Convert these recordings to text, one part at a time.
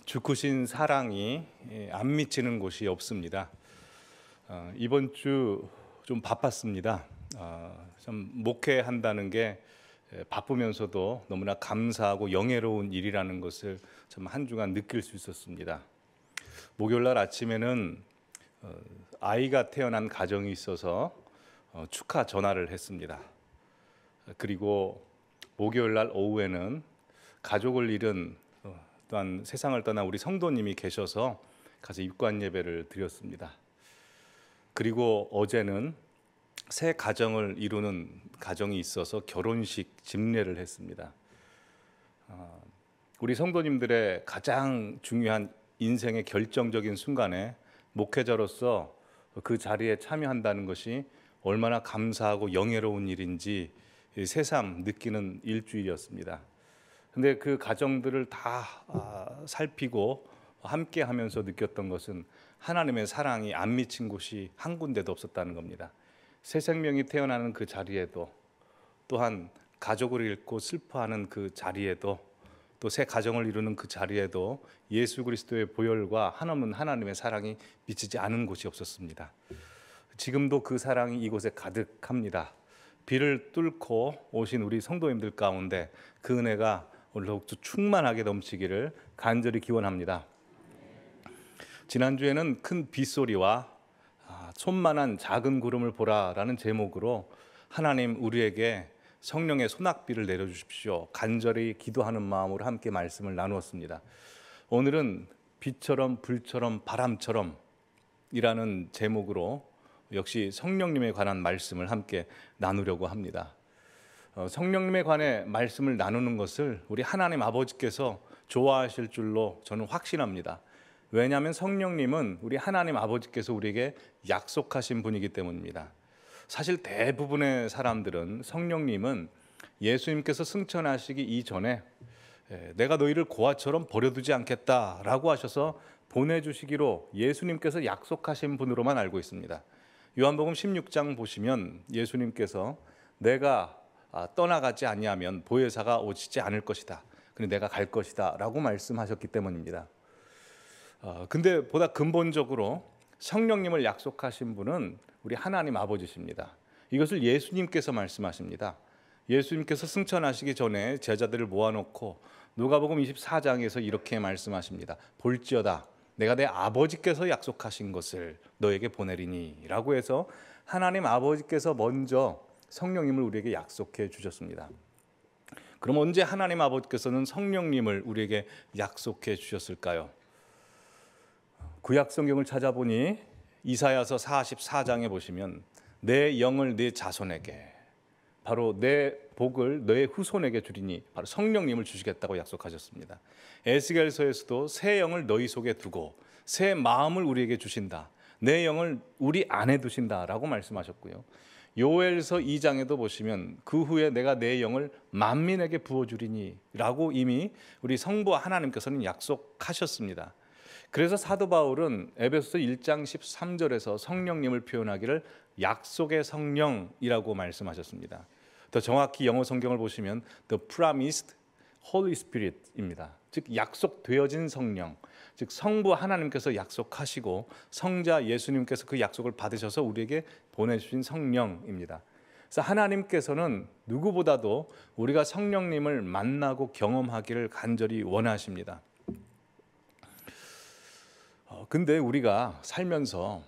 주 크신 사랑이 안 미치는 곳이 없습니다. 이번 주 좀 바빴습니다. 참 목회한다는 게 바쁘면서도 너무나 감사하고 영예로운 일이라는 것을 참 한 주간 느낄 수 있었습니다. 목요일 날 아침에는 아이가 태어난 가정이 있어서 축하 전화를 했습니다. 그리고 목요일 날 오후에는 가족을 잃은 또한 세상을 떠난 우리 성도님이 계셔서 가서 입관 예배를 드렸습니다. 그리고 어제는 새 가정을 이루는 가정이 있어서 결혼식 집례를 했습니다. 우리 성도님들의 가장 중요한 인생의 결정적인 순간에 목회자로서 그 자리에 참여한다는 것이 얼마나 감사하고 영예로운 일인지 새삼 느끼는 일주일이었습니다. 근데 그 가정들을 다 살피고 함께 하면서 느꼈던 것은 하나님의 사랑이 안 미친 곳이 한 군데도 없었다는 겁니다. 새 생명이 태어나는 그 자리에도, 또한 가족을 잃고 슬퍼하는 그 자리에도, 또 새 가정을 이루는 그 자리에도 예수 그리스도의 보혈과 한없는 하나님의 사랑이 미치지 않은 곳이 없었습니다. 지금도 그 사랑이 이곳에 가득합니다. 비를 뚫고 오신 우리 성도님들 가운데 그 은혜가 오늘 더욱더 충만하게 넘치기를 간절히 기원합니다. 지난주에는 큰 빗소리와 솜만한 작은 구름을 보라라는 제목으로 하나님 우리에게 성령의 소낙비를 내려주십시오, 간절히 기도하는 마음으로 함께 말씀을 나누었습니다. 오늘은 빛처럼 불처럼 바람처럼 이라는 제목으로 역시 성령님에 관한 말씀을 함께 나누려고 합니다. 성령님에 관해 말씀을 나누는 것을 우리 하나님 아버지께서 좋아하실 줄로 저는 확신합니다. 왜냐하면 성령님은 우리 하나님 아버지께서 우리에게 약속하신 분이기 때문입니다. 사실 대부분의 사람들은 성령님은 예수님께서 승천하시기 이전에 내가 너희를 고아처럼 버려두지 않겠다라고 하셔서 보내주시기로 예수님께서 약속하신 분으로만 알고 있습니다. 요한복음 16장 보시면 예수님께서 내가 떠나가지 아니하면 보혜사가 오시지 않을 것이다, 근데 내가 갈 것이다 라고 말씀하셨기 때문입니다. 근데 보다 근본적으로 성령님을 약속하신 분은 우리 하나님 아버지십니다. 이것을 예수님께서 말씀하십니다. 예수님께서 승천하시기 전에 제자들을 모아놓고 누가복음 24장에서 이렇게 말씀하십니다. 볼지어다 내가 내 아버지께서 약속하신 것을 너에게 보내리니 라고 해서 하나님 아버지께서 먼저 성령님을 우리에게 약속해 주셨습니다. 그럼 언제 하나님 아버지께서는 성령님을 우리에게 약속해 주셨을까요? 구약 성경을 찾아보니 이사야서 44장에 보시면 내 영을 네 자손에게, 바로 내 복을 너의 후손에게 주리니 바로 성령님을 주시겠다고 약속하셨습니다. 에스겔서에서도 새 영을 너희 속에 두고 새 마음을 우리에게 주신다, 내 영을 우리 안에 두신다라고 말씀하셨고요. 요엘서 2장에도 보시면 그 후에 내가 내 영을 만민에게 부어주리니 라고 이미 우리 성부 하나님께서는 약속하셨습니다. 그래서 사도 바울은 에베소서 1장 13절에서 성령님을 표현하기를 약속의 성령이라고 말씀하셨습니다. 더 정확히 영어 성경을 보시면 The Promised Holy Spirit입니다. 즉 약속되어진 성령, 즉 성부 하나님께서 약속하시고 성자 예수님께서 그 약속을 받으셔서 우리에게 보내주신 성령입니다. 그래서 하나님께서는 누구보다도 우리가 성령님을 만나고 경험하기를 간절히 원하십니다. 근데 우리가 살면서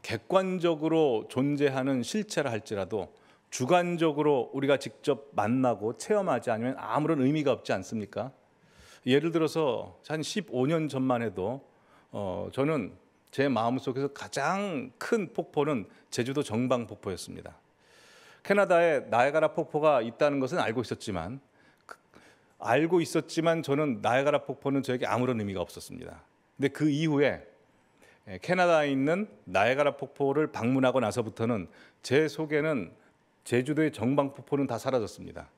객관적으로 존재하는 실체라 할지라도 주관적으로 우리가 직접 만나고 체험하지 않으면 아무런 의미가 없지 않습니까? 예를 들어서 한 15년 전만 해도 저는 제 마음속에서 가장 큰 폭포는 제주도 정방폭포였습니다. 캐나다에 나이아가라 폭포가 있다는 것은 알고 있었지만 저는 나이아가라 폭포는 저에게 아무런 의미가 없었습니다. 근데 그 이후에 캐나다에 있는 나이아가라 폭포를 방문하고 나서부터는 제 속에는 제주도의 정방폭포는 다 사라졌습니다.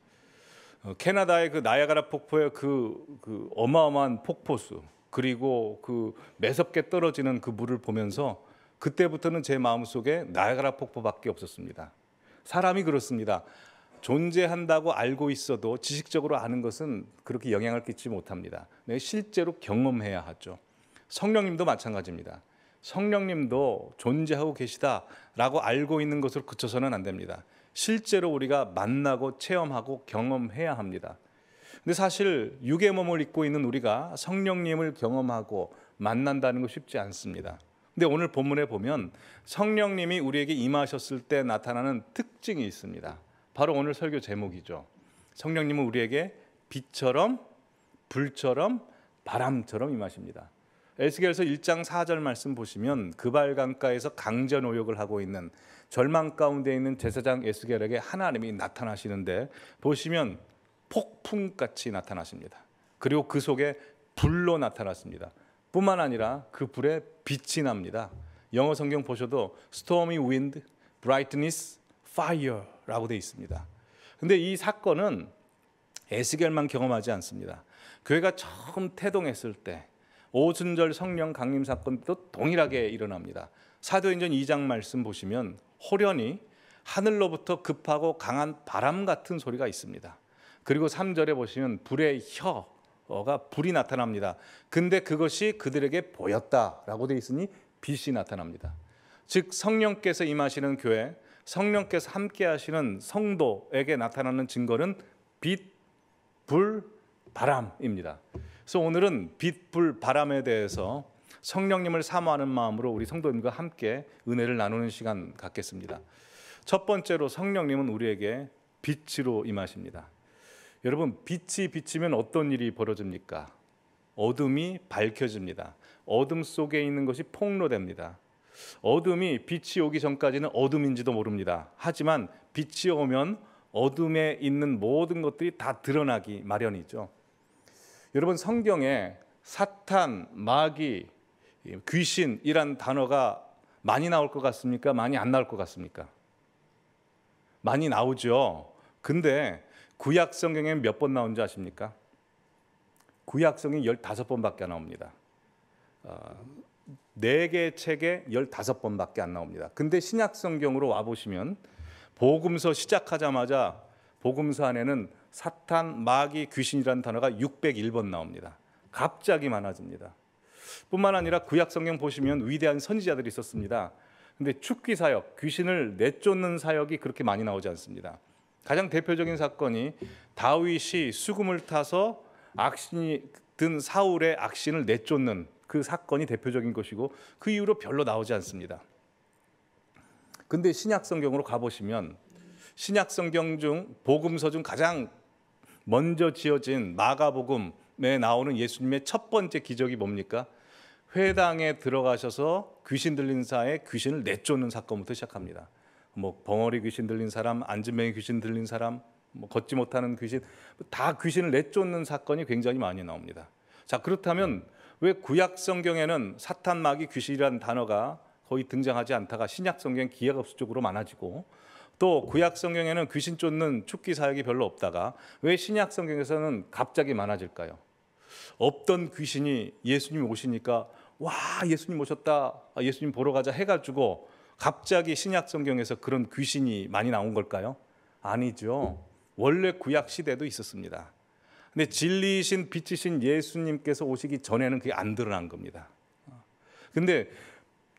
캐나다의 그 나이아가라 폭포의 그 어마어마한 폭포수, 그리고 그 매섭게 떨어지는 그 물을 보면서 그때부터는 제 마음속에 나이아가라 폭포밖에 없었습니다. 사람이 그렇습니다. 존재한다고 알고 있어도 지식적으로 아는 것은 그렇게 영향을 끼치지 못합니다. 내가 실제로 경험해야 하죠. 성령님도 마찬가지입니다. 성령님도 존재하고 계시다라고 알고 있는 것으로 그쳐서는 안 됩니다. 실제로 우리가 만나고 체험하고 경험해야 합니다. 근데 사실 육의 몸을 입고 있는 우리가 성령님을 경험하고 만난다는 거 쉽지 않습니다. 근데 오늘 본문에 보면 성령님이 우리에게 임하셨을 때 나타나는 특징이 있습니다. 바로 오늘 설교 제목이죠. 성령님은 우리에게 빛처럼 불처럼 바람처럼 임하십니다. 에스겔서 1장 4절 말씀 보시면 그발 강가에서 강제 노역을 하고 있는 절망 가운데 있는 제사장 에스겔에게 하나님이 나타나시는데 보시면 폭풍같이 나타나십니다. 그리고 그 속에 불로 나타났습니다. 뿐만 아니라 그 불에 빛이 납니다. 영어 성경 보셔도 stormy wind, brightness, fire라고 되어 있습니다. 근데 이 사건은 에스겔만 경험하지 않습니다. 교회가 처음 태동했을 때 오순절 성령 강림 사건도 동일하게 일어납니다. 사도행전 2장 말씀 보시면 호련히 하늘로부터 급하고 강한 바람 같은 소리가 있습니다. 그리고 3절에 보시면 불의 혀가 불이 나타납니다. 근데 그것이 그들에게 보였다라고 되어 있으니 빛이 나타납니다. 즉 성령께서 임하시는 교회, 성령께서 함께 하시는 성도에게 나타나는 증거는 빛, 불, 바람입니다. 그래서 오늘은 빛, 불, 바람에 대해서 성령님을 사모하는 마음으로 우리 성도님과 함께 은혜를 나누는 시간 갖겠습니다. 첫 번째로 성령님은 우리에게 빛으로 임하십니다. 여러분, 빛이 비치면 어떤 일이 벌어집니까? 어둠이 밝혀집니다. 어둠 속에 있는 것이 폭로됩니다. 어둠이 빛이 오기 전까지는 어둠인지도 모릅니다. 하지만 빛이 오면 어둠에 있는 모든 것들이 다 드러나기 마련이죠. 여러분, 성경에 사탄, 마귀, 귀신이란 단어가 많이 나올 것 같습니까? 많이 안 나올 것 같습니까? 많이 나오죠. 근데 구약 성경에 몇 번 나온지 아십니까? 구약 성경이 15번밖에 안 나옵니다. 4개 책에 15번밖에 안 나옵니다. 근데 신약 성경으로 와보시면 복음서 시작하자마자 복음서 안에는 사탄, 마귀, 귀신이라는 단어가 601번 나옵니다. 갑자기 많아집니다. 뿐만 아니라 구약 성경 보시면 위대한 선지자들이 있었습니다. 근데 축기 사역, 귀신을 내쫓는 사역이 그렇게 많이 나오지 않습니다. 가장 대표적인 사건이 다윗이 수금을 타서 악신이 든 사울의 악신을 내쫓는 그 사건이 대표적인 것이고 그 이후로 별로 나오지 않습니다. 근데 신약 성경으로 가보시면 신약 성경 중 복음서 중 가장 먼저 지어진 마가복음에 나오는 예수님의 첫 번째 기적이 뭡니까? 회당에 들어가셔서 귀신 들린 자의 귀신을 내쫓는 사건부터 시작합니다. 벙어리 귀신 들린 사람, 안진뱅이 귀신 들린 사람, 걷지 못하는 귀신, 다 귀신을 내쫓는 사건이 굉장히 많이 나옵니다. 자, 그렇다면 왜 구약 성경에는 사탄, 마귀, 귀신이라는 단어가 거의 등장하지 않다가 신약 성경 기하급수적으로 많아지고 또 구약 성경에는 귀신 쫓는 축기 사역이 별로 없다가 왜 신약 성경에서는 갑자기 많아질까요? 없던 귀신이 예수님 오시니까 와, 예수님 오셨다, 예수님 보러 가자 해가지고 갑자기 신약 성경에서 그런 귀신이 많이 나온 걸까요? 아니죠. 원래 구약 시대도 있었습니다. 근데 진리이신 빛이신 예수님께서 오시기 전에는 그게 안 드러난 겁니다. 근데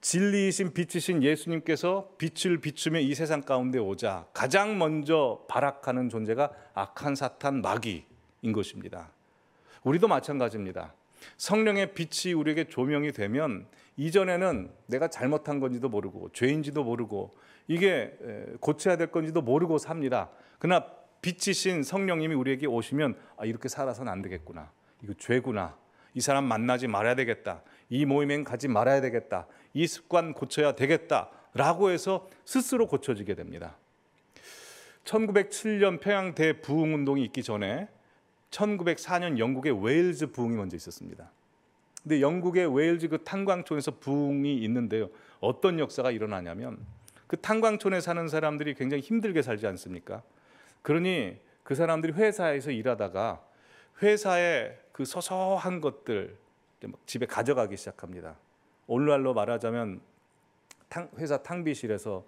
진리이신 빛이신 예수님께서 빛을 비추며 이 세상 가운데 오자 가장 먼저 발악하는 존재가 악한 사탄, 마귀인 것입니다. 우리도 마찬가지입니다. 성령의 빛이 우리에게 조명이 되면 이전에는 내가 잘못한 건지도 모르고 죄인지도 모르고 이게 고쳐야 될 건지도 모르고 삽니다. 그러나 빛이신 성령님이 우리에게 오시면 이렇게 살아서는 안 되겠구나, 이거 죄구나, 이 사람 만나지 말아야 되겠다, 이 모임엔 가지 말아야 되겠다, 이 습관 고쳐야 되겠다라고 해서 스스로 고쳐지게 됩니다. 1907년 평양 대부흥운동이 있기 전에 1904년 영국의 웨일즈 부흥이 먼저 있었습니다. 근데 영국의 웨일즈 그 탄광촌에서 부흥이 있는데요, 어떤 역사가 일어나냐면 그 탄광촌에 사는 사람들이 굉장히 힘들게 살지 않습니까? 그러니 그 사람들이 회사에서 일하다가 회사의 그 소소한 것들 집에 가져가기 시작합니다. 오늘날로 말하자면 회사 탕비실에서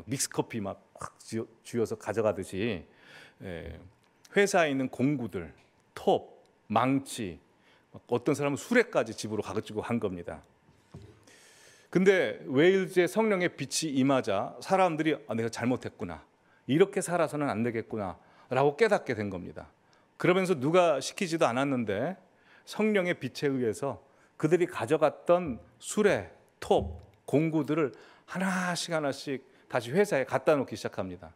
믹스커피 막 쥐어서 가져가듯이 회사에 있는 공구들, 톱, 망치, 어떤 사람은 수레까지 집으로 가지고 간 겁니다. 근데 웨일즈의 성령의 빛이 임하자 사람들이 내가 잘못했구나, 이렇게 살아서는 안 되겠구나 라고 깨닫게 된 겁니다. 그러면서 누가 시키지도 않았는데 성령의 빛에 의해서 그들이 가져갔던 수레, 톱, 공구들을 하나씩 하나씩 다시 회사에 갖다 놓기 시작합니다.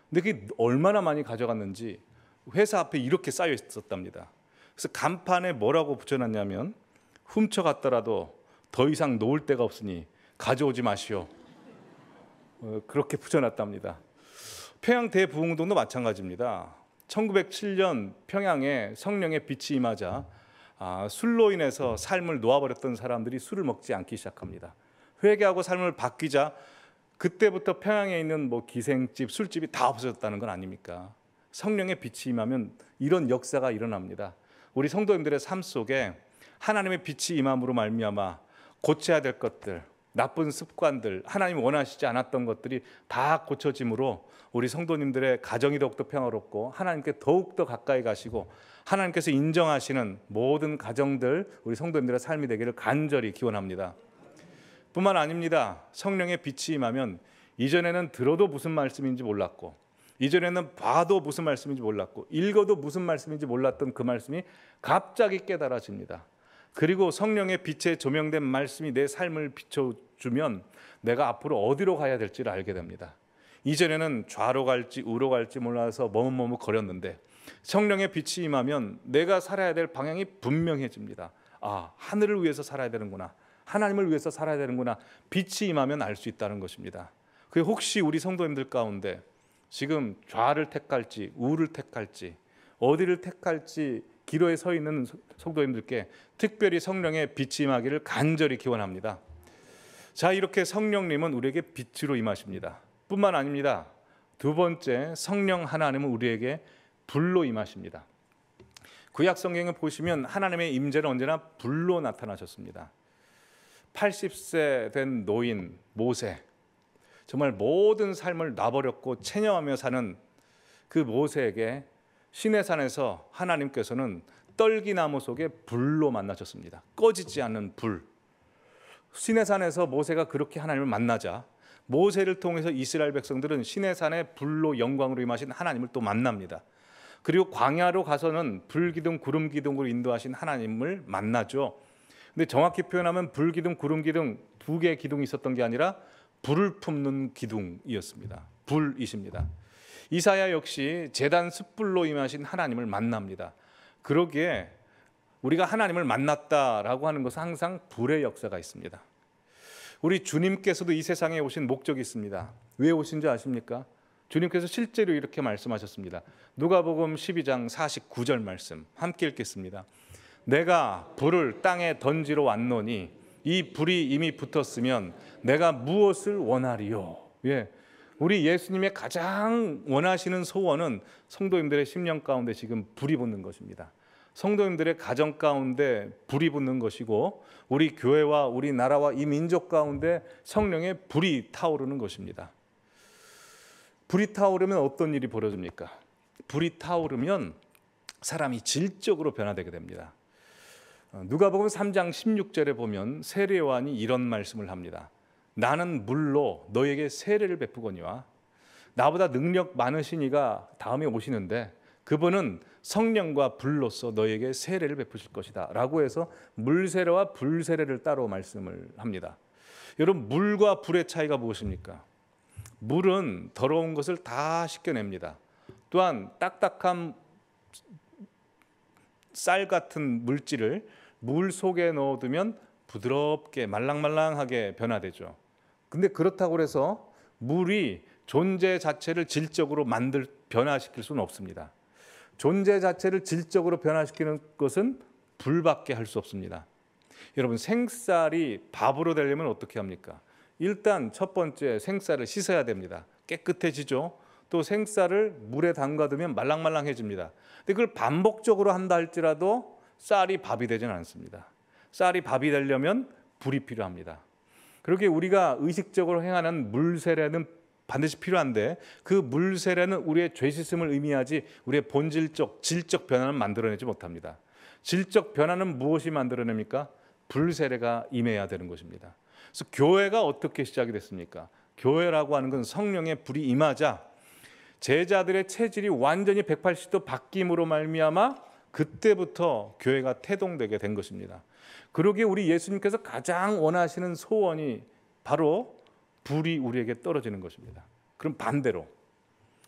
근데 그게 얼마나 많이 가져갔는지 회사 앞에 이렇게 쌓여 있었답니다. 그래서 간판에 뭐라고 붙여놨냐면, 훔쳐갔더라도 더 이상 놓을 데가 없으니 가져오지 마시오. 그렇게 붙여놨답니다. 평양 대부흥동도 마찬가지입니다. 1907년 평양에 성령의 빛이 임하자 술로 인해서 삶을 놓아버렸던 사람들이 술을 먹지 않기 시작합니다. 회개하고 삶을 바뀌자 그때부터 평양에 있는 기생집, 술집이 다 없어졌다는 건 아닙니까? 성령의 빛이 임하면 이런 역사가 일어납니다. 우리 성도님들의 삶 속에 하나님의 빛이 임함으로 말미암아 고쳐야 될 것들, 나쁜 습관들, 하나님 원하시지 않았던 것들이 다 고쳐짐으로 우리 성도님들의 가정이 더욱더 평화롭고 하나님께 더욱더 가까이 가시고 하나님께서 인정하시는 모든 가정들, 우리 성도님들의 삶이 되기를 간절히 기원합니다. 뿐만 아닙니다. 성령의 빛이 임하면 이전에는 들어도 무슨 말씀인지 몰랐고, 이전에는 봐도 무슨 말씀인지 몰랐고, 읽어도 무슨 말씀인지 몰랐던 그 말씀이 갑자기 깨달아집니다. 그리고 성령의 빛에 조명된 말씀이 내 삶을 비춰주면 내가 앞으로 어디로 가야 될지를 알게 됩니다. 이전에는 좌로 갈지 우로 갈지 몰라서 머뭇머뭇거렸는데 성령의 빛이 임하면 내가 살아야 될 방향이 분명해집니다. 하늘을 위해서 살아야 되는구나, 하나님을 위해서 살아야 되는구나, 빛이 임하면 알 수 있다는 것입니다. 그게 혹시 우리 성도님들 가운데 지금 좌를 택할지 우를 택할지 어디를 택할지 기로에 서 있는 성도님들께 특별히 성령의 빛이 임하기를 간절히 기원합니다. 자, 이렇게 성령님은 우리에게 빛으로 임하십니다. 뿐만 아닙니다. 두 번째, 성령 하나님은 우리에게 불로 임하십니다. 구약 성경에 보시면 하나님의 임재는 언제나 불로 나타나셨습니다. 80세 된 노인 모세, 정말 모든 삶을 놔버렸고 체념하며 사는 그 모세에게 시내산에서 하나님께서는 떨기나무 속에 불로 만나셨습니다. 꺼지지 않는 불. 시내산에서 모세가 그렇게 하나님을 만나자 모세를 통해서 이스라엘 백성들은 시내산의 불로 영광으로 임하신 하나님을 또 만납니다. 그리고 광야로 가서는 불기둥 구름기둥으로 인도하신 하나님을 만나죠. 근데 정확히 표현하면 불기둥 구름기둥 두 개의 기둥이 있었던 게 아니라 불을 품는 기둥이었습니다. 불이십니다. 이사야 역시 제단 숯불로 임하신 하나님을 만납니다. 그러기에 우리가 하나님을 만났다라고 하는 것은 항상 불의 역사가 있습니다. 우리 주님께서도 이 세상에 오신 목적이 있습니다. 왜 오신지 아십니까? 주님께서 실제로 이렇게 말씀하셨습니다. 누가복음 12장 49절 말씀 함께 읽겠습니다. 내가 불을 땅에 던지러 왔노니 이 불이 이미 붙었으면 내가 무엇을 원하리요? 우리 예수님의 가장 원하시는 소원은 성도님들의 심령 가운데 지금 불이 붙는 것입니다. 성도님들의 가정 가운데 불이 붙는 것이고 우리 교회와 우리 나라와 이 민족 가운데 성령의 불이 타오르는 것입니다. 불이 타오르면 어떤 일이 벌어집니까? 불이 타오르면 사람이 질적으로 변화되게 됩니다. 누가복음 3장 16절에 보면 세례 요한이 이런 말씀을 합니다. 나는 물로 너에게 세례를 베푸거니와 나보다 능력 많으신 이가 다음에 오시는데 그분은 성령과 불로서 너에게 세례를 베푸실 것이다 라고 해서 물세례와 불세례를 따로 말씀을 합니다. 여러분, 물과 불의 차이가 무엇입니까? 물은 더러운 것을 다 씻겨냅니다. 또한 딱딱한 쌀 같은 물질을 물 속에 넣어두면 부드럽게 말랑말랑하게 변화되죠. 근데 그렇다고 해서 물이 존재 자체를 질적으로 변화시킬 수는 없습니다. 존재 자체를 질적으로 변화시키는 것은 불밖에 할 수 없습니다. 여러분, 생쌀이 밥으로 되려면 어떻게 합니까? 일단 첫 번째 생쌀을 씻어야 됩니다. 깨끗해지죠. 또 생쌀을 물에 담가두면 말랑말랑해집니다. 근데 그걸 반복적으로 한다 할지라도 쌀이 밥이 되지는 않습니다. 쌀이 밥이 되려면 불이 필요합니다. 그렇게 우리가 의식적으로 행하는 물세례는 반드시 필요한데 그 물 세례는 우리의 죄 씻음을 의미하지 우리의 본질적 질적 변화는 만들어내지 못합니다. 질적 변화는 무엇이 만들어냅니까? 불 세례가 임해야 되는 것입니다. 그래서 교회가 어떻게 시작이 됐습니까? 교회라고 하는 건 성령의 불이 임하자 제자들의 체질이 완전히 180도 바뀜으로 말미암아 그때부터 교회가 태동되게 된 것입니다. 그러기에 우리 예수님께서 가장 원하시는 소원이 바로 불이 우리에게 떨어지는 것입니다. 그럼 반대로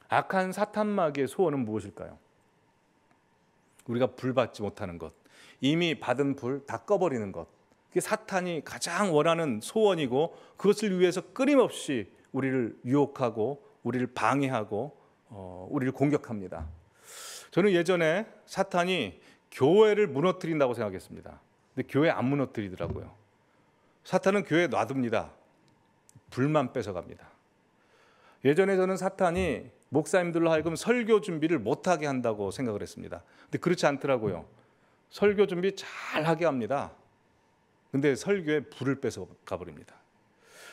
악한 사탄 마귀의 소원은 무엇일까요? 우리가 불 받지 못하는 것, 이미 받은 불 다 꺼버리는 것. 그게 사탄이 가장 원하는 소원이고 그것을 위해서 끊임없이 우리를 유혹하고 우리를 방해하고 우리를 공격합니다. 저는 예전에 사탄이 교회를 무너뜨린다고 생각했습니다. 근데 교회 안 무너뜨리더라고요. 사탄은 교회에 놔둡니다. 불만 뺏어갑니다. 예전에 저는 사탄이 목사님들로 하여금 설교 준비를 못하게 한다고 생각을 했습니다. 근데 그렇지 않더라고요. 설교 준비 잘하게 합니다. 근데 설교에 불을 뺏어가 버립니다.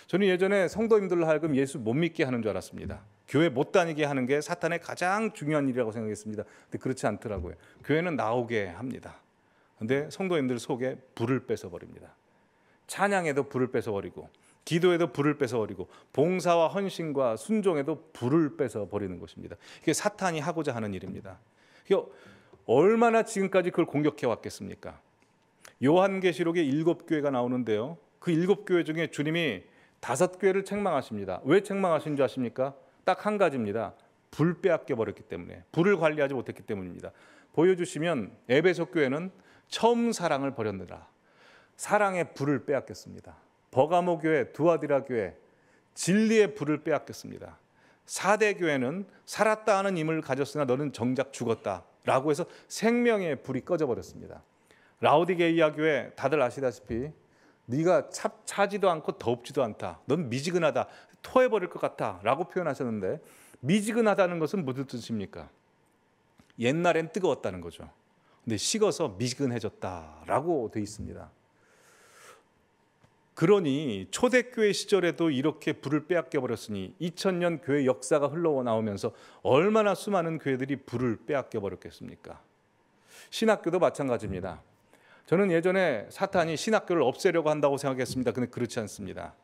저는 예전에 성도님들로 하여금 예수 못 믿게 하는 줄 알았습니다. 교회 못 다니게 하는 게 사탄의 가장 중요한 일이라고 생각했습니다. 근데 그렇지 않더라고요. 교회는 나오게 합니다. 근데 성도님들 속에 불을 뺏어버립니다. 찬양에도 불을 뺏어버리고 기도에도 불을 뺏어버리고 봉사와 헌신과 순종에도 불을 뺏어버리는 것입니다. 이게 사탄이 하고자 하는 일입니다. 얼마나 지금까지 그걸 공격해 왔겠습니까? 요한계시록에 7교회가 나오는데요. 그 7교회 중에 주님이 5교회를 책망하십니다. 왜 책망하신 줄 아십니까? 딱 한 가지입니다. 불 빼앗겨 버렸기 때문에, 불을 관리하지 못했기 때문입니다. 보여주시면 에베소 교회는 처음 사랑을 버렸느라 사랑의 불을 빼앗겼습니다. 버가모 교회, 두아디라 교회 진리의 불을 빼앗겼습니다. 사대 교회는 살았다 하는 힘을 가졌으나 너는 정작 죽었다 라고 해서 생명의 불이 꺼져 버렸습니다. 라오디게이아 교회 다들 아시다시피 네가 차지도 않고 덥지도 않다. 넌 미지근하다. 토해버릴 것 같다 라고 표현하셨는데 미지근하다는 것은 무슨 뜻입니까? 옛날엔 뜨거웠다는 거죠. 근데 식어서 미지근해졌다라고 돼 있습니다. 그러니 초대교회 시절에도 이렇게 불을 빼앗겨 버렸으니 2000년 교회 역사가 흘러나오면서 얼마나 수많은 교회들이 불을 빼앗겨 버렸겠습니까? 신학교도 마찬가지입니다. 저는 예전에 사탄이 신학교를 없애려고 한다고 생각했습니다. 근데 그렇지 않습니다.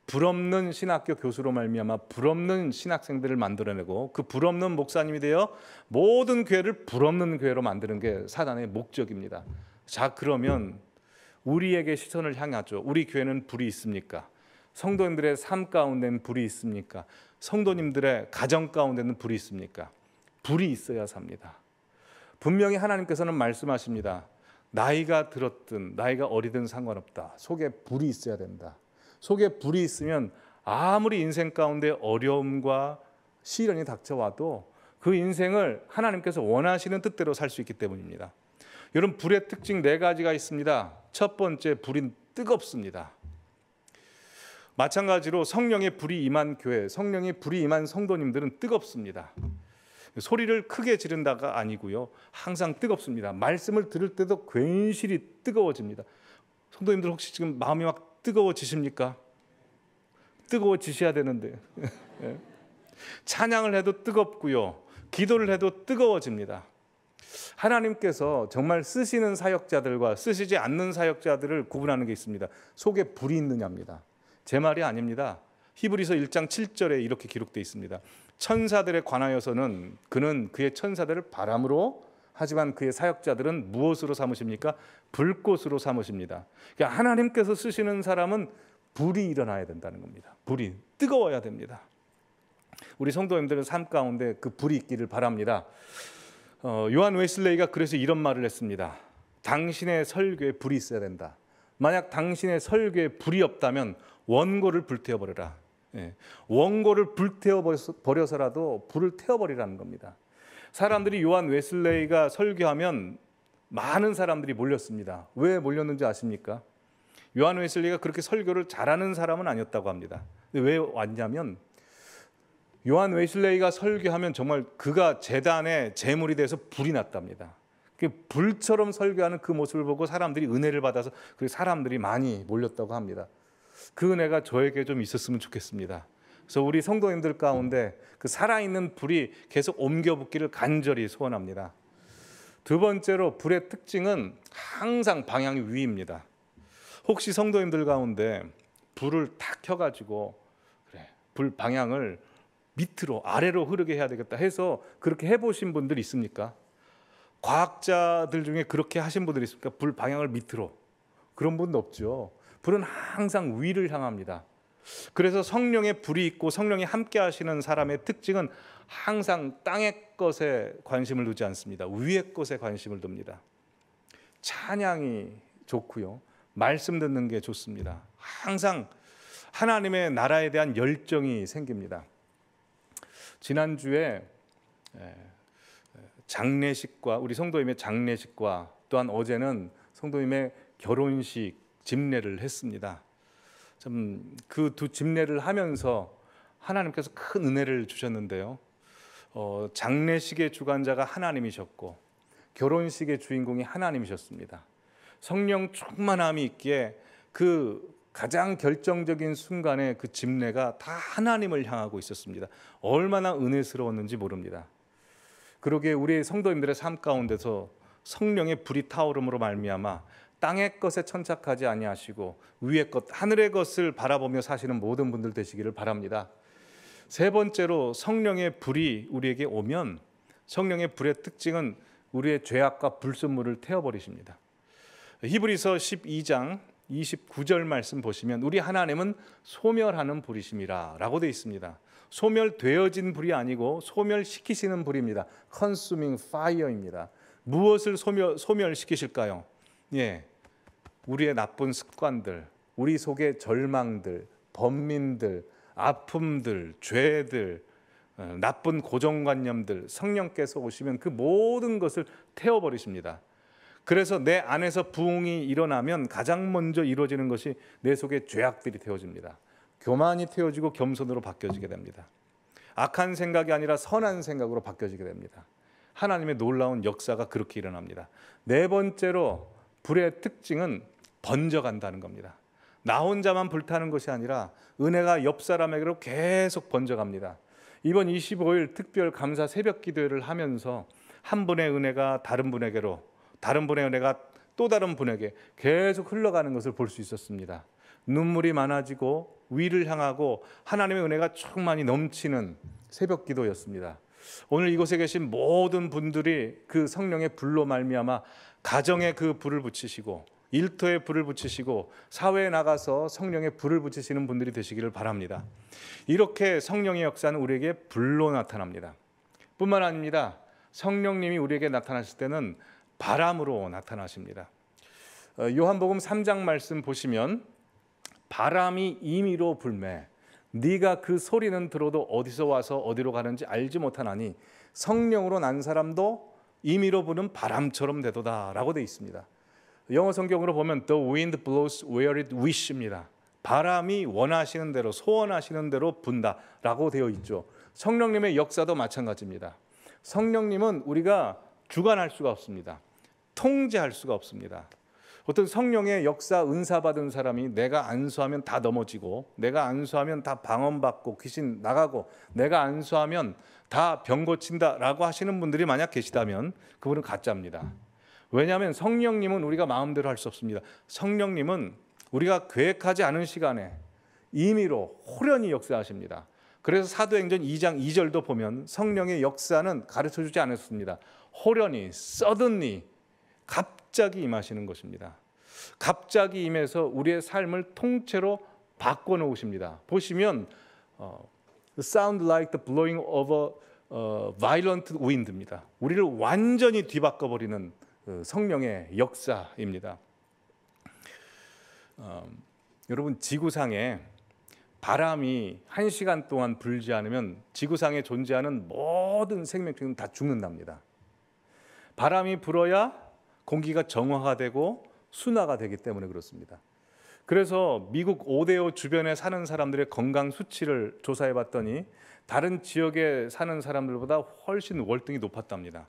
불없는 신학교 교수로 말미암아 불없는 신학생들을 만들어내고 그 불없는 목사님이 되어 모든 교회를 불없는 교회로 만드는 게 사탄의 목적입니다. 자, 그러면 우리에게 시선을 향하죠. 우리 교회는 불이 있습니까? 성도님들의 삶 가운데는 불이 있습니까? 성도님들의 가정 가운데는 불이 있습니까? 불이 있어야 삽니다. 분명히 하나님께서는 말씀하십니다. 나이가 들었든 나이가 어리든 상관없다. 속에 불이 있어야 된다. 속에 불이 있으면 아무리 인생 가운데 어려움과 시련이 닥쳐와도 그 인생을 하나님께서 원하시는 뜻대로 살 수 있기 때문입니다. 여러분, 불의 특징 4가지가 있습니다. 첫 번째, 불은 뜨겁습니다. 마찬가지로 성령의 불이 임한 교회, 성령의 불이 임한 성도님들은 뜨겁습니다. 소리를 크게 지른다가 아니고요. 항상 뜨겁습니다. 말씀을 들을 때도 괜시리 뜨거워집니다. 성도님들 혹시 지금 마음이 막 뜨거워지십니까? 뜨거워지셔야 되는데. 찬양을 해도 뜨겁고요. 기도를 해도 뜨거워집니다. 하나님께서 정말 쓰시는 사역자들과 쓰시지 않는 사역자들을 구분하는 게 있습니다. 속에 불이 있느냐입니다. 제 말이 아닙니다. 히브리서 1장 7절에 이렇게 기록되어 있습니다. 천사들에 관하여서는 그는 그의 천사들을 바람으로, 하지만 그의 사역자들은 무엇으로 삼으십니까? 불꽃으로 삼으십니다. 그러니까 하나님께서 쓰시는 사람은 불이 일어나야 된다는 겁니다. 불이 뜨거워야 됩니다. 우리 성도님들은 삶 가운데 그 불이 있기를 바랍니다. 요한 웨슬레이가 그래서 이런 말을 했습니다. 당신의 설교에 불이 있어야 된다. 만약 당신의 설교에 불이 없다면 원고를 불태워버려라. 원고를 불태워버려서라도 불을 태워버리라는 겁니다. 사람들이 요한 웨슬레이가 설교하면 많은 사람들이 몰렸습니다. 왜 몰렸는지 아십니까? 요한 웨슬레이가 그렇게 설교를 잘하는 사람은 아니었다고 합니다. 근데 왜 왔냐면 요한 웨슬레이가 설교하면 정말 그가 제단에 제물이 돼서 불이 났답니다. 불처럼 설교하는 그 모습을 보고 사람들이 은혜를 받아서 그 사람들이 많이 몰렸다고 합니다. 그 은혜가 저에게 좀 있었으면 좋겠습니다. 그래서 우리 성도님들 가운데 그 살아있는 불이 계속 옮겨 붙기를 간절히 소원합니다. 두 번째로 불의 특징은 항상 방향이 위입니다. 혹시 성도님들 가운데 불을 탁 켜가지고 그래, 불 방향을 밑으로 아래로 흐르게 해야 되겠다 해서 그렇게 해보신 분들 있습니까? 과학자들 중에 그렇게 하신 분들이 있습니까? 불 방향을 밑으로. 그런 분도 없죠. 불은 항상 위를 향합니다. 그래서 성령의 불이 있고 성령이 함께 하시는 사람의 특징은 항상 땅의 것에 관심을 두지 않습니다. 위의 것에 관심을 둡니다. 찬양이 좋고요. 말씀 듣는 게 좋습니다. 항상 하나님의 나라에 대한 열정이 생깁니다. 지난주에 장례식과 우리 성도님의 장례식과 또한 어제는 성도님의 결혼식 집례를 했습니다. 그 두 집례를 하면서 하나님께서 큰 은혜를 주셨는데요. 장례식의 주관자가 하나님이셨고 결혼식의 주인공이 하나님이셨습니다. 성령 충만함이 있기에 그 가장 결정적인 순간에 그 집례가 다 하나님을 향하고 있었습니다. 얼마나 은혜스러웠는지 모릅니다. 그러기에 우리 성도님들의 삶 가운데서 성령의 불이 타오름으로 말미암아 땅의 것에 천착하지 아니하시고 위의 것, 하늘의 것을 바라보며 사시는 모든 분들 되시기를 바랍니다. 세 번째로 성령의 불이 우리에게 오면 성령의 불의 특징은 우리의 죄악과 불순물을 태워버리십니다. 히브리서 12장 29절 말씀 보시면 우리 하나님은 소멸하는 불이심이라 라고 되어 있습니다. 소멸되어진 불이 아니고 소멸시키시는 불입니다. Consuming fire입니다. 무엇을 소멸시키실까요? 예, 우리의 나쁜 습관들, 우리 속의 절망들, 번민들, 아픔들, 죄들, 나쁜 고정관념들, 성령께서 오시면 그 모든 것을 태워버리십니다. 그래서 내 안에서 부흥이 일어나면 가장 먼저 이루어지는 것이 내 속의 죄악들이 태워집니다. 교만이 태워지고 겸손으로 바뀌어지게 됩니다. 악한 생각이 아니라 선한 생각으로 바뀌어지게 됩니다. 하나님의 놀라운 역사가 그렇게 일어납니다. 네 번째로 불의 특징은 번져간다는 겁니다. 나 혼자만 불타는 것이 아니라 은혜가 옆 사람에게로 계속 번져갑니다. 이번 25일 특별 감사 새벽 기도회를 하면서 한 분의 은혜가 다른 분에게로, 다른 분의 은혜가 또 다른 분에게 계속 흘러가는 것을 볼 수 있었습니다. 눈물이 많아지고 위를 향하고 하나님의 은혜가 충만히 넘치는 새벽 기도였습니다. 오늘 이곳에 계신 모든 분들이 그 성령의 불로 말미암아 가정에 그 불을 붙이시고 일터에 불을 붙이시고 사회에 나가서 성령의 불을 붙이시는 분들이 되시기를 바랍니다. 이렇게 성령의 역사는 우리에게 불로 나타납니다. 뿐만 아닙니다. 성령님이 우리에게 나타나실 때는 바람으로 나타나십니다. 요한복음 3장 말씀 보시면 바람이 임의로 불매 네가 그 소리는 들어도 어디서 와서 어디로 가는지 알지 못하나니 성령으로 난 사람도 임의로 부는 바람처럼 되도다 라고 되어 있습니다. 영어 성경으로 보면 The wind blows where it wish입니다. 바람이 원하시는 대로 소원하시는 대로 분다 라고 되어 있죠. 성령님의 역사도 마찬가지입니다. 성령님은 우리가 주관할 수가 없습니다. 통제할 수가 없습니다. 어떤 성령의 역사 은사 받은 사람이 내가 안수하면 다 넘어지고 내가 안수하면 다 방언받고 귀신 나가고 내가 안수하면 다 병 고친다 라고 하시는 분들이 만약 계시다면 그분은 가짜입니다. 왜냐하면 성령님은 우리가 마음대로 할 수 없습니다. 성령님은 우리가 계획하지 않은 시간에 임의로 호련히 역사하십니다. 그래서 사도행전 2장 2절도 보면 성령의 역사는 가르쳐주지 않았습니다. 호련히, suddenly, 갑자기 임하시는 것입니다. 갑자기 임해서 우리의 삶을 통째로 바꿔놓으십니다. 보시면 sound like the blowing of a violent wind입니다. 우리를 완전히 뒤바꿔버리는 성령의 역사입니다. 여러분 지구상에 바람이 1시간 동안 불지 않으면 지구상에 존재하는 모든 생명체는 다 죽는답니다. 바람이 불어야 공기가 정화가 되고 순화가 되기 때문에 그렇습니다. 그래서 미국 오데오 주변에 사는 사람들의 건강 수치를 조사해 봤더니 다른 지역에 사는 사람들보다 훨씬 월등히 높았답니다.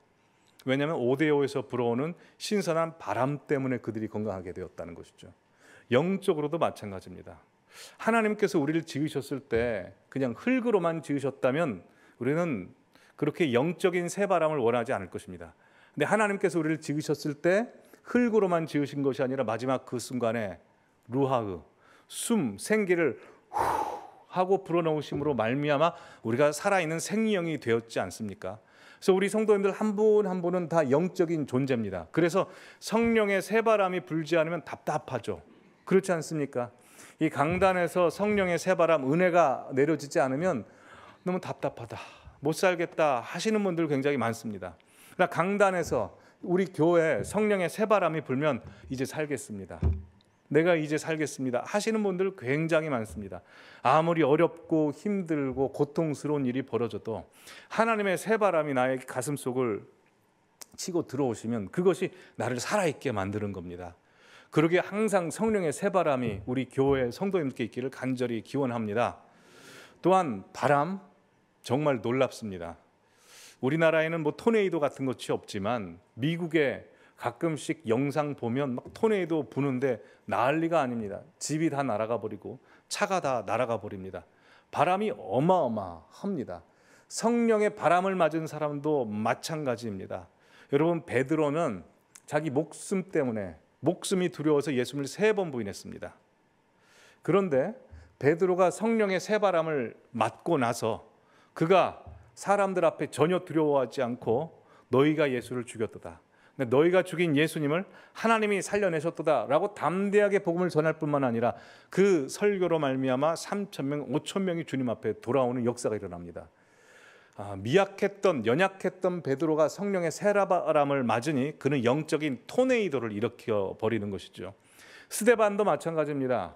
왜냐하면 오데오에서 불어오는 신선한 바람 때문에 그들이 건강하게 되었다는 것이죠. 영적으로도 마찬가지입니다. 하나님께서 우리를 지으셨을 때 그냥 흙으로만 지으셨다면 우리는 그렇게 영적인 새바람을 원하지 않을 것입니다. 근데 하나님께서 우리를 지으셨을 때 흙으로만 지으신 것이 아니라 마지막 그 순간에 루하흐, 숨, 생기를 후 하고 불어넣으심으로 말미암아 우리가 살아있는 생명이 되었지 않습니까? 그래서 우리 성도님들 한 분 한 분은 다 영적인 존재입니다. 그래서 성령의 새바람이 불지 않으면 답답하죠. 그렇지 않습니까? 이 강단에서 성령의 새바람, 은혜가 내려지지 않으면 너무 답답하다, 못 살겠다 하시는 분들 굉장히 많습니다. 그러나 강단에서 우리 교회에 성령의 새바람이 불면 이제 살겠습니다, 내가 이제 살겠습니다 하시는 분들 굉장히 많습니다. 아무리 어렵고 힘들고 고통스러운 일이 벌어져도 하나님의 새바람이 나의 가슴속을 치고 들어오시면 그것이 나를 살아있게 만드는 겁니다. 그러기에 항상 성령의 새바람이 우리 교회 성도님께 있기를 간절히 기원합니다. 또한 바람 정말 놀랍습니다. 우리나라에는 뭐 토네이도 같은 것이 없지만 미국에 가끔씩 영상 보면 막 토네이도 부는데 난리가 아닙니다. 집이 다 날아가 버리고 차가 다 날아가 버립니다. 바람이 어마어마합니다. 성령의 바람을 맞은 사람도 마찬가지입니다. 여러분, 베드로는 자기 목숨 때문에 목숨이 두려워서 예수님을 3번 부인했습니다. 그런데 베드로가 성령의 새바람을 맞고 나서 그가 사람들 앞에 전혀 두려워하지 않고 너희가 예수를 죽였도다, 너희가 죽인 예수님을 하나님이 살려내셨도다 라고 담대하게 복음을 전할 뿐만 아니라 그 설교로 말미암아 3,000명, 5,000명이 주님 앞에 돌아오는 역사가 일어납니다. 미약했던, 연약했던 베드로가 성령의 새바람을 맞으니 그는 영적인 토네이도를 일으켜 버리는 것이죠. 스데반도 마찬가지입니다.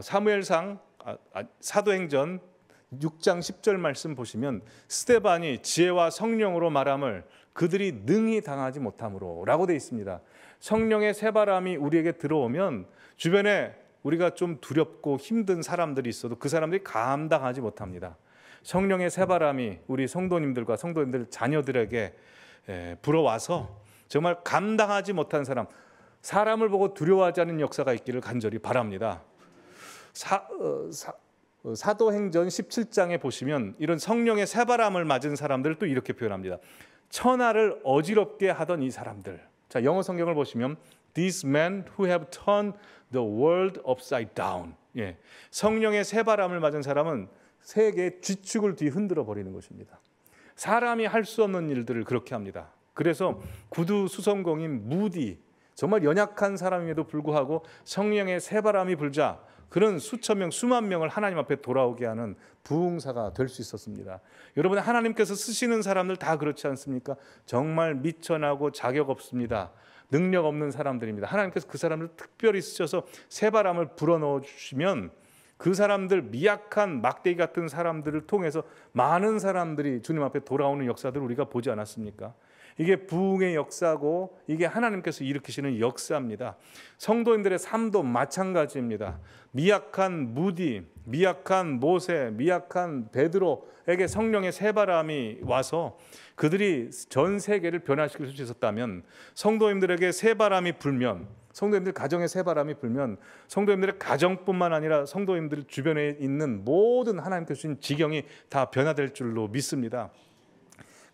사무엘상 사도행전 6장 10절 말씀 보시면 스데반이 지혜와 성령으로 말함을 그들이 능히 당하지 못함으로 라고 되어 있습니다. 성령의 새바람이 우리에게 들어오면 주변에 우리가 좀 두렵고 힘든 사람들이 있어도 그 사람들이 감당하지 못합니다. 성령의 새바람이 우리 성도님들과 성도님들 자녀들에게 불어와서 정말 감당하지 못한 사람을 보고 두려워하지 않는 역사가 있기를 간절히 바랍니다. 사도행전 17장에 보시면 이런 성령의 새바람을 맞은 사람들을 또 이렇게 표현합니다. 천하를 어지럽게 하던 이 사람들. 자, 영어 성경을 보시면 These men who have turned the world upside down. 성령의 새바람을 맞은 사람은 세계의 쥐축을 뒤흔들어 버리는 것입니다. 사람이 할 수 없는 일들을 그렇게 합니다. 그래서 구두 수성공인 무디, 정말 연약한 사람임에도 불구하고 성령의 새바람이 불자 그런 수천 명, 수만 명을 하나님 앞에 돌아오게 하는 부흥사가 될 수 있었습니다. 여러분, 하나님께서 쓰시는 사람들 다 그렇지 않습니까? 정말 미천하고 자격 없습니다. 능력 없는 사람들입니다. 하나님께서 그 사람을 특별히 쓰셔서 새바람을 불어넣어 주시면 그 사람들, 미약한 막대기 같은 사람들을 통해서 많은 사람들이 주님 앞에 돌아오는 역사들을 우리가 보지 않았습니까? 이게 부흥의 역사고 이게 하나님께서 일으키시는 역사입니다. 성도인들의 삶도 마찬가지입니다. 미약한 무디, 미약한 모세, 미약한 베드로에게 성령의 새바람이 와서 그들이 전 세계를 변화시킬 수 있었다면 성도님들에게 새바람이 불면, 성도님들 가정에 새바람이 불면 성도님들의 가정뿐만 아니라 성도님들 주변에 있는 모든 하나님께서 주신 지경이 다 변화될 줄로 믿습니다.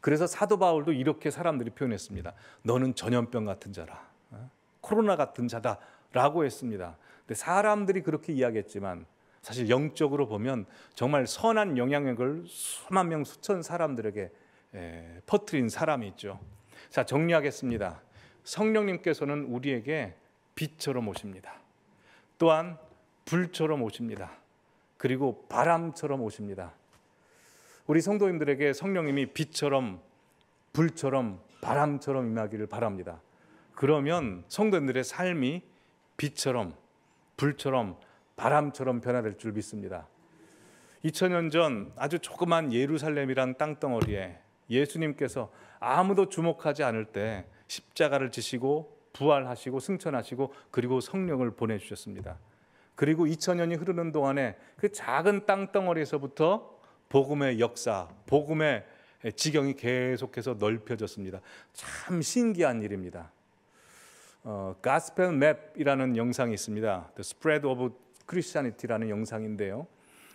그래서 사도 바울도 이렇게 사람들이 표현했습니다. 너는 전염병 같은 자라, 코로나 같은 자다라고 했습니다. 근데 사람들이 그렇게 이야기했지만 사실 영적으로 보면 정말 선한 영향력을 수만 명, 수천 사람들에게 퍼뜨린 사람이 있죠. 자, 정리하겠습니다. 성령님께서는 우리에게 빛처럼 오십니다. 또한 불처럼 오십니다. 그리고 바람처럼 오십니다. 우리 성도님들에게 성령님이 빛처럼, 불처럼, 바람처럼 임하기를 바랍니다. 그러면 성도님들의 삶이 빛처럼, 불처럼, 바람처럼 변화될 줄 믿습니다. 2000년 전 아주 조그만 예루살렘이란 땅덩어리에 예수님께서 아무도 주목하지 않을 때 십자가를 지시고 부활하시고 승천하시고 그리고 성령을 보내주셨습니다. 그리고 2000년이 흐르는 동안에 그 작은 땅덩어리에서부터 복음의 역사, 복음의 지경이 계속해서 넓혀졌습니다. 참 신기한 일입니다. Gospel Map이라는 영상이 있습니다. The Spread of 크리스찬이티라는 영상인데요.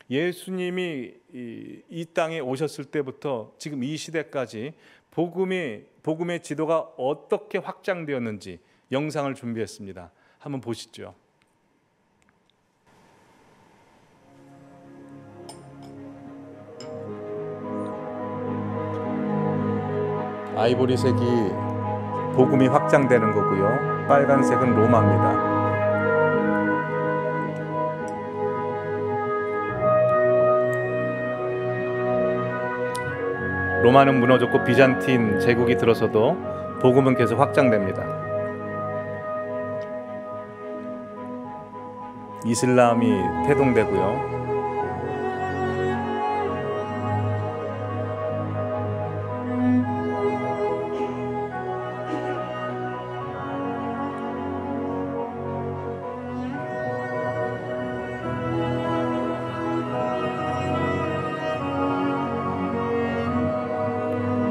예수님이 이 땅에 오셨을 때부터 지금 이 시대까지 복음의 지도가 어떻게 확장되었는지 영상을 준비했습니다. 한번 보시죠. 아이보리색이 복음이 확장되는 거고요. 빨간색은 로마입니다. 로마는 무너졌고 비잔틴 제국이 들어서도 복음은 계속 확장됩니다. 이슬람이 태동되고요.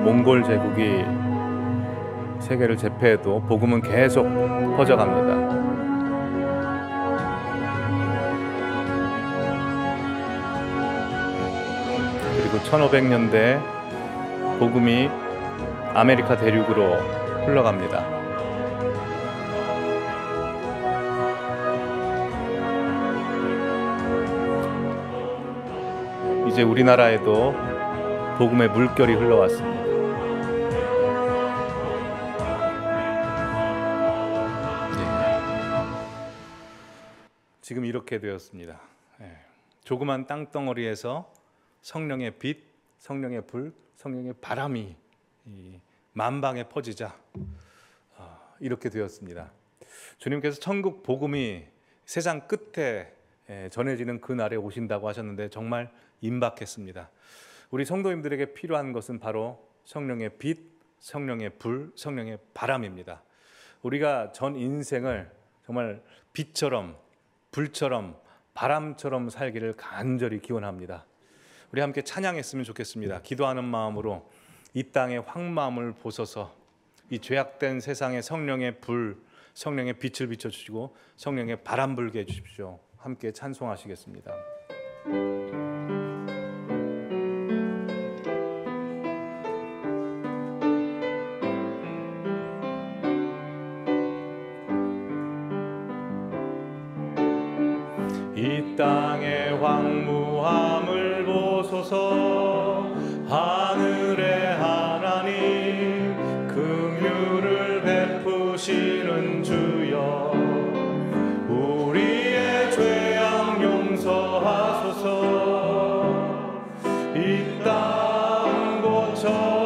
몽골 제국이 세계를 제패해도 복음은 계속 퍼져갑니다. 그리고 1500년대 복음이 아메리카 대륙으로 흘러갑니다. 이제 우리나라에도 복음의 물결이 흘러왔습니다. 지금 이렇게 되었습니다. 조그만 땅덩어리에서 성령의 빛, 성령의 불, 성령의 바람이 만방에 퍼지자 이렇게 되었습니다. 주님께서 천국 복음이 세상 끝에 전해지는 그 날에 오신다고 하셨는데 정말 임박했습니다. 우리 성도님들에게 필요한 것은 바로 성령의 빛, 성령의 불, 성령의 바람입니다. 우리가 전 인생을 정말 빛처럼 불처럼 바람처럼 살기를 간절히 기원합니다. 우리 함께 찬양했으면 좋겠습니다. 기도하는 마음으로 이 땅의 황마음을 보소서. 이 죄악된 세상에 성령의 불, 성령의 빛을 비춰주시고 성령의 바람 불게 해주십시오. 함께 찬송하시겠습니다. 이 땅의 황무함을 보소서. 하늘의 하나님 긍휼을 베푸시는 주여, 우리의 죄악 용서하소서. 이 땅 고쳐주소서.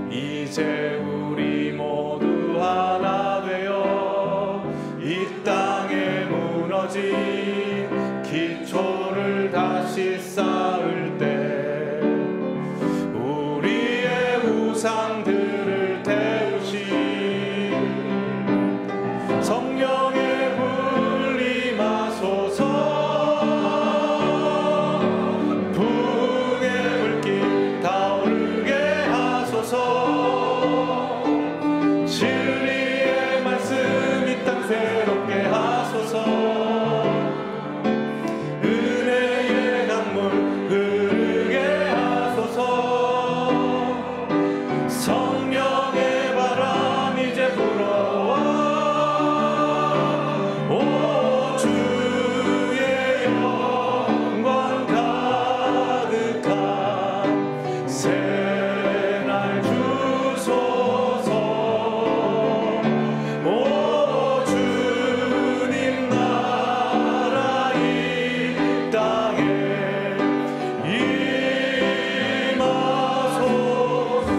이제 우리 모두 하나 되어 이 땅에 무너진 기초를 다시 쌓을 때 우리의 우상들을 태우신 성령의 불 임하소서. 붕의 불길 타오르게 하소서. 진리의 말씀 이 땅 새롭게 하소서. 은혜의 강물 흐르게 하소서. 성령의 바람 이제 불어와. 오 주의 영광 가득한 새날 주소서. 오 주님 나라 이 땅에 임하소.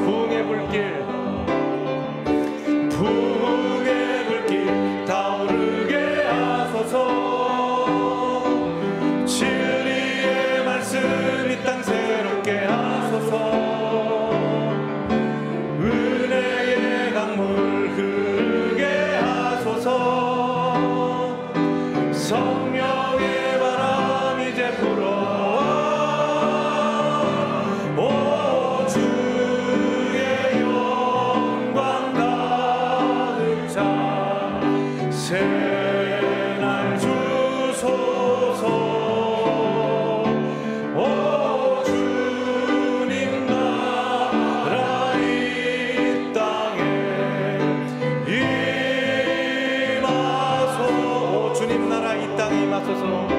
붕의 불길 타오르게 하소서. 진리의 말씀 이 땅 새롭게 하소서. 은혜의 강물 흐르게 하소서. 성령의 바람 이제 불어와. 오 주의 영광 가득한 재난 주소서. 오 주님 나라 이 땅에 임하소서. 오 주님 나라 이 땅에 임하소서.